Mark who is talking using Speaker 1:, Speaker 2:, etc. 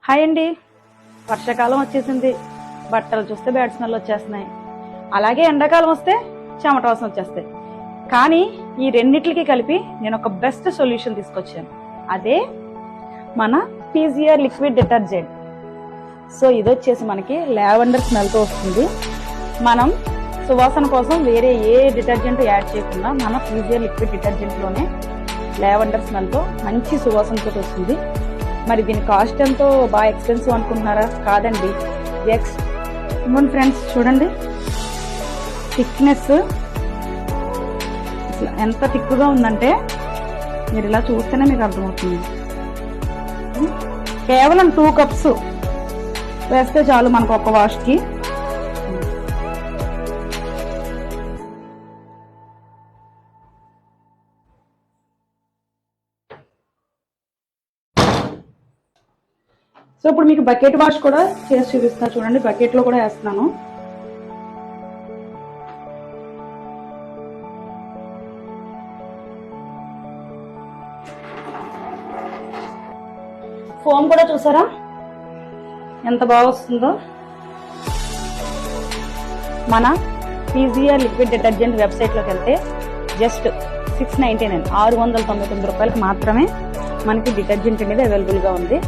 Speaker 1: Hi అండి. వర్షాకాలం వచ్చేసింది. బట్టలు చూస్తే బ్యాడ్ స్మెల్ వచ్చేస్తున్నాయి. అలాగే ఎండాకాలం వస్తే చెమట వాసన వచ్చేస్తాయి. కానీ ఈ రెండిట్లకి కలిపి నేను ఒక బెస్ట్ సొల్యూషన్ తీసుకొచ్చాను. అదే మన పీజిఆర్ లిక్విడ్ డిటర్జెంట్. సో ఇది వచ్చేసి మనకి లావెండర్ స్మెల్తో వస్తుంది. మనం సువాసన కోసం వేరే ఏ డిటర్జెంట్ యాడ్ చేయకుండా మన పీజిఆర్ లిక్విడ్ డిటర్జెంట్లోనే లావెండర్ స్మెల్తో మంచి సువాసనతో వస్తుంది. మరి దీని కాస్ట్ ఎంతో బాగా ఎక్స్పెన్సివ్ అనుకుంటున్నారా? కాదండి. ఇవ్వండి ఫ్రెండ్స్, చూడండి థిక్నెస్ ఎంత థిక్గా ఉందంటే మీరు ఇలా చూస్తేనే మీకు అర్థమవుతుంది. కేవలం 2 కప్స్ వేస్తే చాలు మనకు ఒక వాష్కి. సో ఇప్పుడు మీకు బకెట్ వాష్ కూడా చేసి చూపిస్తా. చూడండి, బకెట్ లో కూడా వేస్తున్నాను. ఫోమ్ కూడా చూసారా ఎంత బాగా వస్తుందో. మన పీజిఆర్ లిక్విడ్ డిటర్జెంట్ వెబ్సైట్ లోకి వెళ్తే జస్ట్ 699 రూపాయలకి మాత్రమే మనకి డిటర్జెంట్ అనేది అవైలబుల్ గా ఉంది.